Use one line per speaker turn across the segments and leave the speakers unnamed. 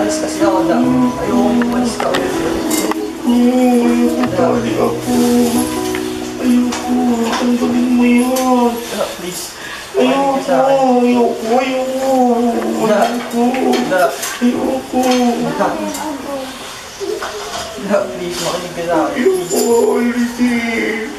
Aalis kasi ako na. Ayokong umalis ka ulit.
Tali ako. Ayoko. Tanggalin mo yan.
Please.
Ayoko.
Please, makinig ka sa akin.
Ayoko. Ulitin.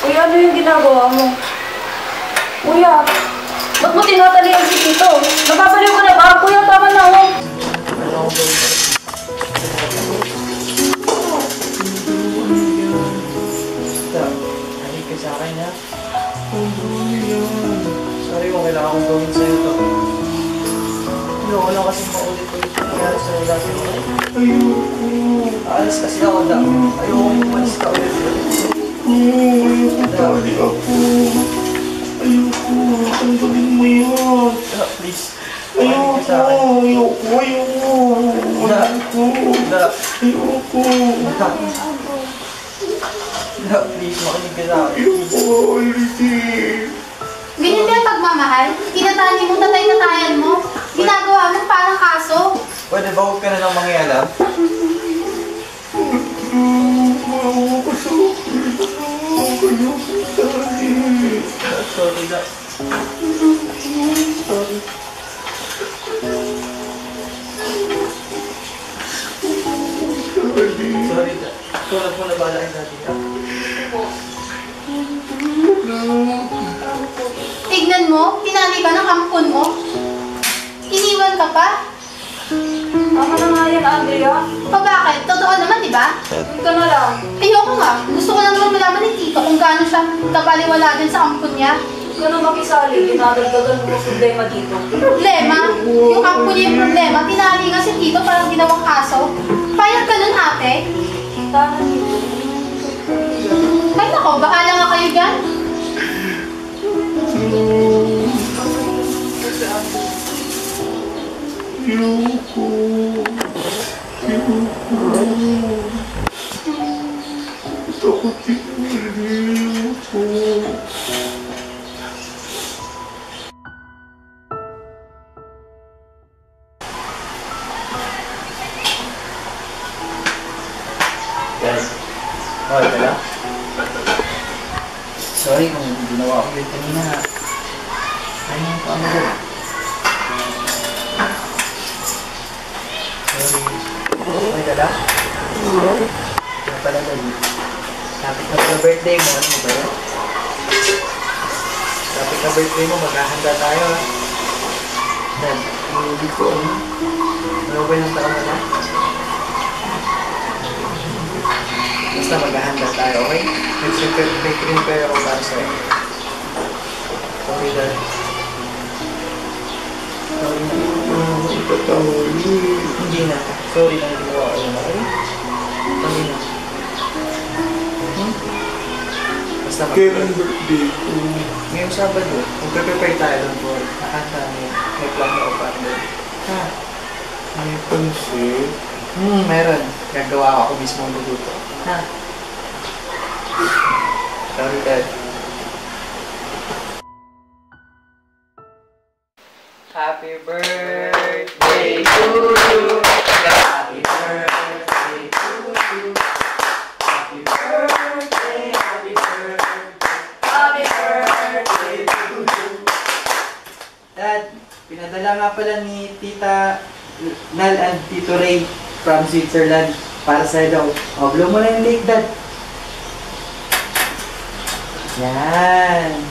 Kuya, ano yung ginagawa mo? Kuya, ba't mo tinatalian si Tito? Napapaliw ka na ba? Kuya, tama na ako.
Makinig ka sa akin, ha? Sorry kung kailangan kong gawin sa'yo to. Ayoko lang kasi maulit-ulit yung nangyari sa dati mo.
Ayoko.
Aalis kasi ako na. Ayokong umalis ka ulit.
Tali ako. Ayoko. Tanggalin mo yan.
Please. Makinig ka sa akin.
Ayoko.
Please, makinig ka sa akin.
Ayoko. Ulitin.
Ganyan ba yung pagmamahal? Tinatali mo, tatay-tatayan mo. Ginagawa mo parang kaso.
Pwede ba huwag ka na lang mangialam? Sorry na. Sorry. Sorry na. Tulad mo na balain natin ka.
Tignan mo, tinali ka ng ampon mo. Iniwan ka pa.
Tama na nga yan, Andrea.
O bakit? Totoo naman, di ba?
Huwag ka na lang.
Ayoko nga. Gusto ko lang naman malaman ni Tito kung gaano siya kabaliwala din sa ampon niya.
Huwag ka na makisali. Dinadagdagan mo problema dito.
Problema? Yung ampon niya yung problema. Tinali nga si Tito parang ginawang kaso. Payag ka nun, ate.
Tama dito.
Ay nako, bahala nga kayo dyan.
Ayoko. Takot ayoko.
Guys, okay ka lang? Sorry kung ginawa ko yun kanina. Ano yung paano ko? Sorry. Okay ka lang? Kaya pala dali. Kapit na pala birthday mo. Ano ba yun? Kapit na birthday mo, maghahanda tayo. Dan, hindi ko ano. Ano ba yung taon na lang? Basta maghahanda tayo, okay? May prepare ako para sa'yo. Sorry, Dad. Sorry na. Hindi na. Sorry na ginawa ko yun, okay? Sorry na. Basta
Kailan birthday ko?
ngayong Sabado, magpe-prepare tayo doon for nakanta may plan ako para doon. Ha?
May pansit?
Meron. Gagawa ako mismo ang luto. Ha? Sorry, Dad. Happy birthday to you. Happy birthday to you. Happy birthday, happy birthday. Happy birthday to you. Dad, pinadala nga pala ni Tita Nal and Tito Ray from Switzerland para sa'yo daw. O, blow mo na yung cake, Dad. Yan.